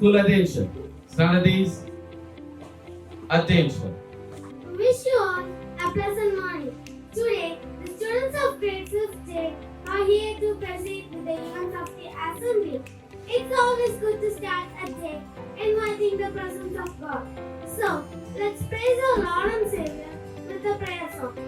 full attention. Studies, attention. Wish you all a pleasant morning. Today, the students of Grade V Jade are here to proceed with the events of the assembly. It's always good to start a day inviting the presence of God. So, let's praise our Lord and Savior with a prayer song.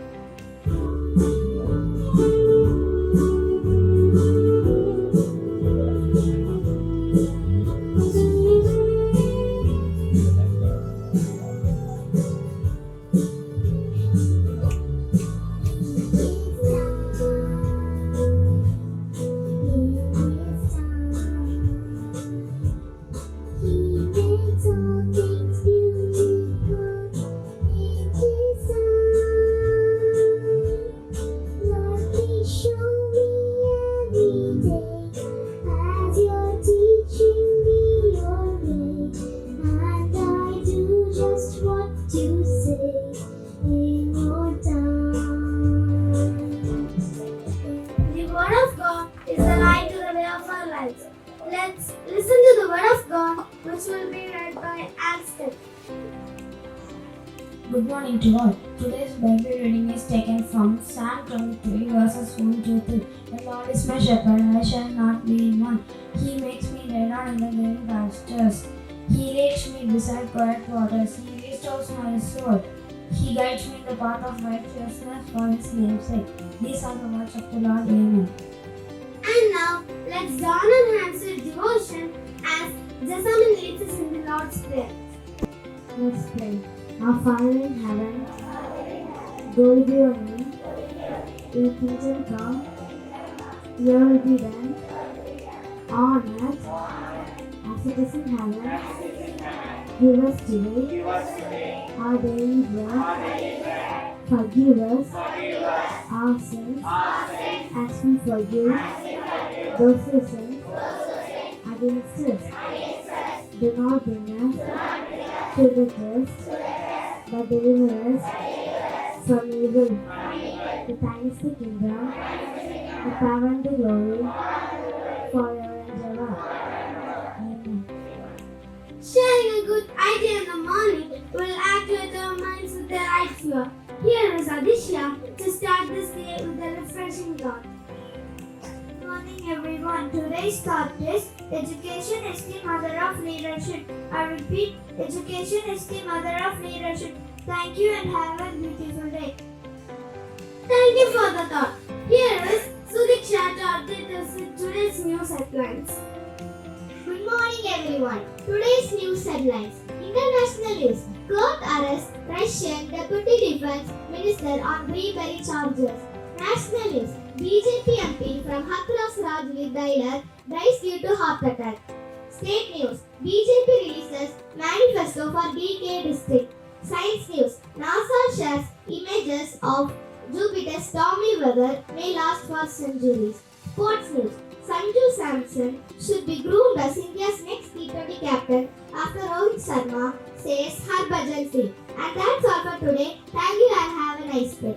Let's listen to the word of God, which will be read by Aston. Good morning to all. Today's Bible reading is taken from Psalm 23, verses 1 to 3. The Lord is my shepherd, I shall not be in want. He makes me lie down in the green pastures. He leads me beside quiet waters. He restores my soul. He guides me in the path of righteousness for His name's sake. These are the words of the Lord. Amen. And now, let's join our hands with devotion as Jessamine leads us in the Lord's Prayer. Let's pray. Our Father in heaven, glory be your name. Your kingdom come, your will be done, on earth as it is in heaven. Give us today our daily bread. Forgive us our sins as we forgive those who sin against us. Do not bring us to the test, but deliver us from evil. The thine is the kingdom, the power and the glory, forever and ever. Amen. Sharing a good idea in the morning will activate our minds with the right fuel. Here is Adishya to start this day with a refreshing thought. Good morning everyone. Today's thought is education is the mother of leadership. I repeat, education is the mother of leadership. Thank you and have a beautiful day. Thank you for the thought. Here is Sudiksha to update us with today's news headlines. Good morning everyone. Today's news headlines. International news. Court arrests Russian Deputy Defense Minister on bribery charges. National news. BJP MP from Hathras Rajvi dies due to heart attack. State news. BJP releases manifesto for DK district. Science news. NASA shares images of Jupiter's stormy weather may last for centuries. Sports news. Sanju Samson should be groomed as India's next T20 captain after Rohit Sharma, says Harbhajan Singh. And that's all for today. Thank you and have a nice day.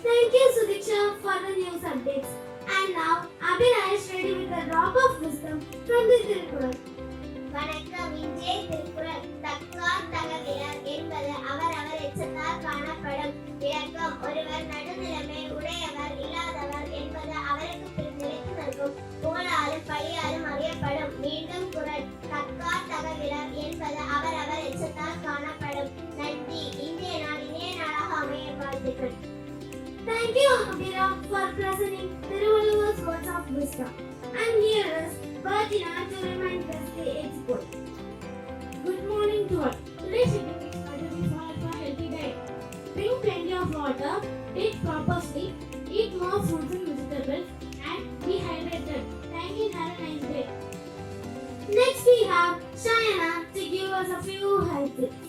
Thank you Sudiksha for the news updates. And now, Abhinay is ready with a drop of wisdom from the Tiruppuram. வணக்கம். இன்றைய திருக்குறள் தக்கார் தகவிலர் என்பது அவர் எச்சத்தால் காணப்படும். விளக்கம். ஒருவர் நடுநிலைமை உடையவர் இல்லாதவர் என்பது அவருக்கு நிலைத்து நிற்கும் புகழாலும் பழியாலும் அறியப்படும். மீண்டும் குறள் தக்கார் தகவிலர் என்பது அவர் எச்சத்தால் காணப்படும். நன்றி. இந்திய நாடு இணைய நாடாக அமைய வாழ்த்துக்கள். Thank you, Abhira, for presenting Tiruvallur's words of wisdom. And here is Bertina to remind us the age goal. Good morning to all. Today's eating is going to be followed for a healthy diet. Drink plenty of water, eat proper sleep, eat more fruits and vegetables, and be hydrated. Thank you and have a nice day. Next we have Shayana to give us a few health tips.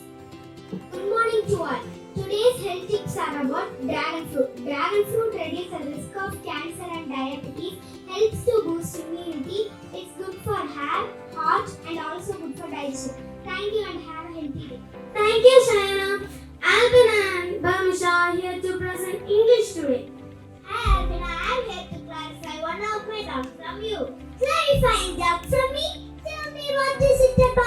Good morning to all. Today's health tips are about dragon fruit. Dragon fruit reduces the risk of cancer and diabetes, helps to boost immunity, it's good for hair, heart and also good for digestion. Thank you and have a healthy day. Thank you, Shayana. Alvin and Bamisha are here to present English today. Hi Alvin, I am here to clarify one of my doubts from you. Clarifying doubt from me? Tell me what is it about?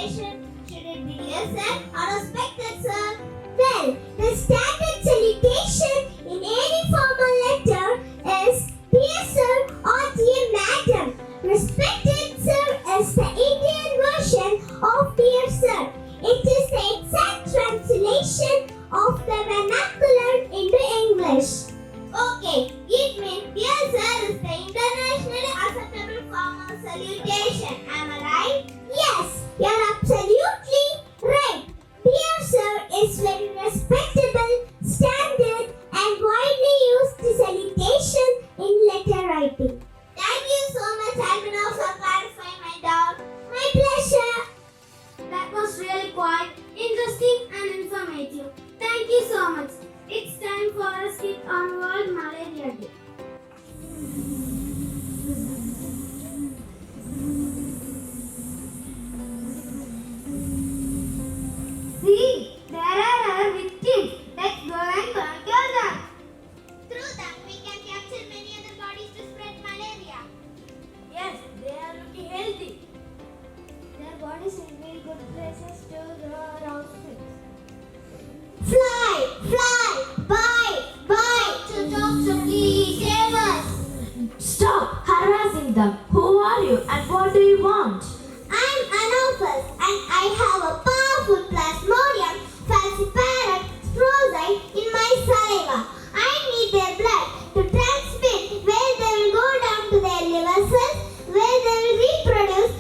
salutation? Should it be listened or respected, sir? Well, the standard salutation in any formal letter is Dear Sir or Dear Madam. Respected Sir is the Indian version of Dear Sir. It is the exact translation of the vernacular into English. Okay, it means Dear Sir is the internationally acceptable formal salutation. Am I right? Yes, you're absolutely right. Dear Sir is very respectable, standard, and widely used salutation in letter writing. Thank you so much, Alvino, for clarifying my doubt. My pleasure. That was really quite interesting and informative. Thank you so much. It's time for a skit on World Malaria Day. See, there are our victims. Let's go and conquer them. Through them, we can capture many other bodies to spread malaria. Yes, they are looking healthy. Their bodies in very good places to grow our outfits. Fly, bye. To doctor, please save us. Stop harassing them. Who are you and what do you want? I'm Anopus and I have a powerful plasmodium falciparum sprosi in my saliva. I need their blood to transmit where they will go down to their liver cells where they will reproduce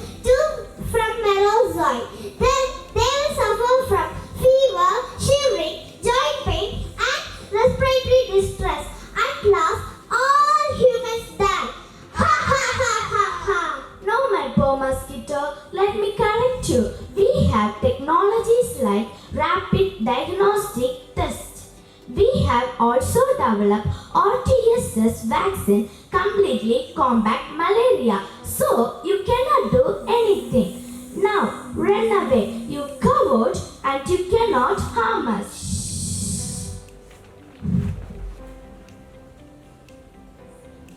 from merozoite. Then they will suffer from fever, shivering, joint pain and respiratory distress. At last, all humans die. Ha ha ha ha ha. No, my poor mosquito. Let me correct you. We have technologies like rapid diagnostic tests. We have also developed RTSS vaccine completely combat malaria. So you cannot do anything. Now run away, you coward, and you cannot harm us.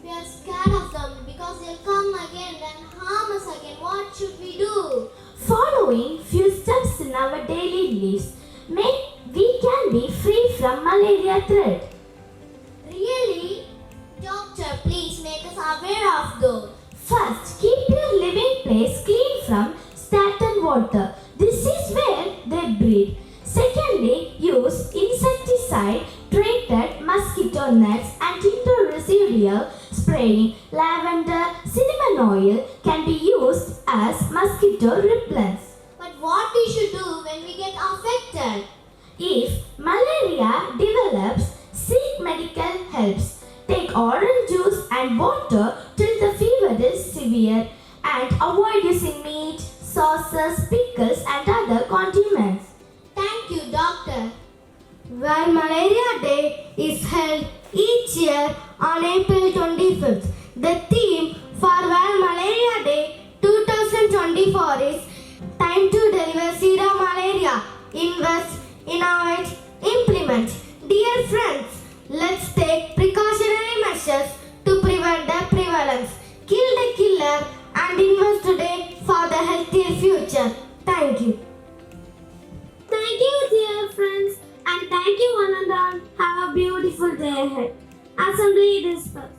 We are scared of them because they'll come again and harm us again. What should we do? Following few steps in our daily lives, we can be free from malaria threat. Really? Doctor, please make us aware of those. First, keep your living place clean from stagnant water. This is where they breed. Secondly, use insecticide treated mosquito nets and interresidual spraying. Lavender, cinnamon oil can be used as mosquito repellents. But what we should do when we get affected? If malaria develops, seek medical helps. Take orange juice and water till the fever is severe and avoid using meat, sauces, pickles and other condiments. Thank you, doctor. World Malaria Day is held each year on April 25th. The theme for World Malaria Day 2024 is Time to Deliver Zero Malaria. Invest, innovate, implement. Dear friends, let's take precautionary measures to prevent the prevalence. Kill the killer and invest today for the healthier future. Thank you. Thank you, dear friends, and thank you one and all. Have a beautiful day ahead. Assembly dispersed.